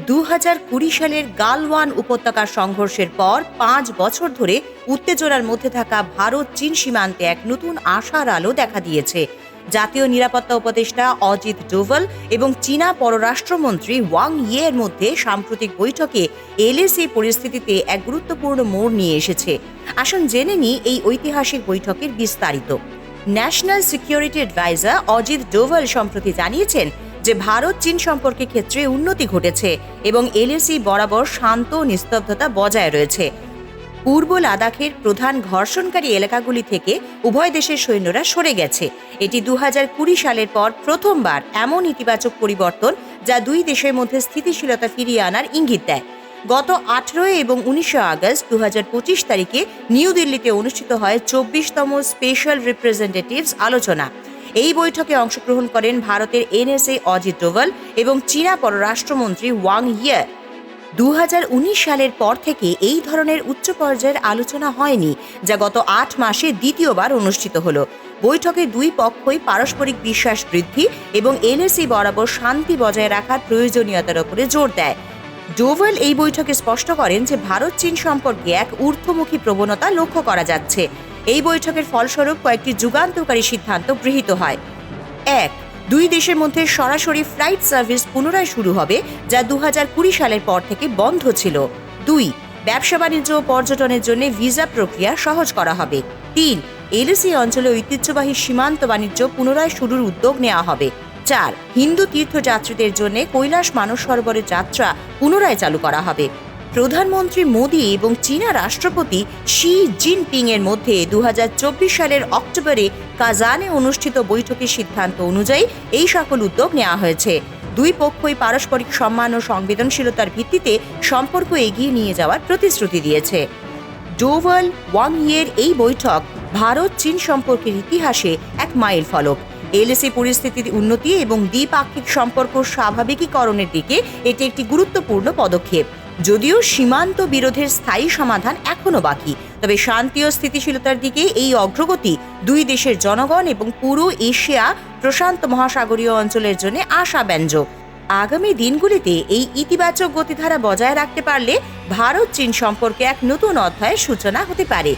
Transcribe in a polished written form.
2020 সালের গালওয়ান উপত্যকার সংঘর্ষের পর 5 বছর ধরে উত্তেজনার মধ্যে থাকা ভারত চীন সীমান্তে এক নতুন আশার আলো দেখা দিয়েছে। জাতীয় নিরাপত্তা উপদেষ্টা অজিত ডোভাল এবং চীনা পররাষ্ট্রমন্ত্রী ওয়াং ইয়ের মধ্যে সাম্প্রতিক বৈঠকে এলএসি পরিস্থিতিতে এক গুরুত্বপূর্ণ মোড় নিয়ে এসেছে। আসুন জেনে নিই এই ঐতিহাসিক বৈঠকের বিস্তারিত। National security adviser Ajit Doval সম্প্রতি জানিয়েছেন যে ভারত চীন সম্পর্কের ক্ষেত্রে উন্নতি ঘটেছে এবং এলএসি বরাবর শান্ত নিস্তব্ধতা বজায় রয়েছে। পূর্ব লাদাখের প্রধান ঘর্ষণকারী এলাকাগুলি থেকে উভয় দেশের সৈন্যরা সরে গেছে। এটি 2020 সালের পর প্রথমবার এমন ইতিবাচক পরিবর্তন যা দুই দেশের মধ্যে স্থিতিশীলতা ফিরিয়ে আনার ইঙ্গিত দেয়। গত 18 এবং 19 আগস্ট 2025 তারিখে নিউ দিল্লিতে অনুষ্ঠিত হয় 24তম স্পেশাল রিপ্রেজেন্টেটিভস আলোচনা। এই বৈঠকে অংশগ্রহণ করেন ভারতের এনএসএ অজিত ডোভাল এবং চীনা পররাষ্ট্রমন্ত্রী ওয়াং ইয়ে। 2019 সালের পর থেকে এই ধরনের উচ্চ পর্যায়ের আলোচনা হয়নি, যা গত 8 মাসে দ্বিতীয়বার অনুষ্ঠিত হলো। বৈঠকে দুই পক্ষই পারস্পরিক বিশ্বাস বৃদ্ধি এবং এলএসি বরাবর শান্তি বজায় রাখার প্রয়োজনীয়তার উপরে জোর দেয়। ডোভাল এই বৈঠকে স্পষ্ট করেন যে ভারত চীন সম্পর্কে এক ঊর্ধ্বমুখী প্রবণতা লক্ষ্য করা যাচ্ছে। এই বৈঠকের ফলস্বরূপ কয়েকটি যুগান্তকারী সিদ্ধান্ত গৃহীত হয়। 1. দুই দেশের মধ্যে সরাসরি ফ্লাইট সার্ভিস পুনরায় শুরু হবে, যা 2020 সালের পর থেকে বন্ধ ছিল। 2. ব্যবসা বাণিজ্য ও পর্যটনের জন্য ভিসা প্রক্রিয়া সহজ করা হবে। 3. এলএসি অঞ্চলে ঐতিহ্যবাহী সীমান্ত বাণিজ্য পুনরায় শুরুর উদ্যোগ নেওয়া হবে। 4. হিন্দু তীর্থযাত্রীদের জন্য কৈলাস মানস সরোবরের যাত্রা পুনরায় চালু করা হবে। প্রধানমন্ত্রী মোদি এবং চীনা রাষ্ট্রপতি শি জিনপিং এর মধ্যে 2024 সালের অক্টোবরে কাজানে অনুষ্ঠিত বৈঠকের সিদ্ধান্ত অনুযায়ী এই সকল উদ্যোগ নেওয়া হয়েছে। দুই পক্ষই পারস্পরিক সম্মান ও সংবেদনশীলতার ভিত্তিতে সম্পর্ক এগিয়ে নিয়ে যাওয়ার প্রতিশ্রুতি দিয়েছে। ডোভাল ওয়াং ইয়ের এই বৈঠক ভারত চীন সম্পর্কের ইতিহাসে এক মাইল ফলক। এলএসি পরিস্থিতির উন্নতি এবং দ্বিপাক্ষিক সম্পর্ক স্বাভাবিকীকরণের দিকে এটি একটি গুরুত্বপূর্ণ পদক্ষেপ। যদিও সীমান্ত বিরোধের স্থায়ী সমাধান এখনো বাকি, তবে শান্তি ও স্থিতিশীলতার দিকে এই অগ্রগতি দুই দেশের জনগণ এবং পুরো এশিয়া প্রশান্ত মহাসাগরীয় অঞ্চলের জন্য আশাব্যঞ্জক। আগামী দিনগুলিতে এই ইতিবাচক গতিধারা বজায় রাখতে পারলে ভারত চীন সম্পর্কে এক নতুন অধ্যায়ের সূচনা হতে পারে।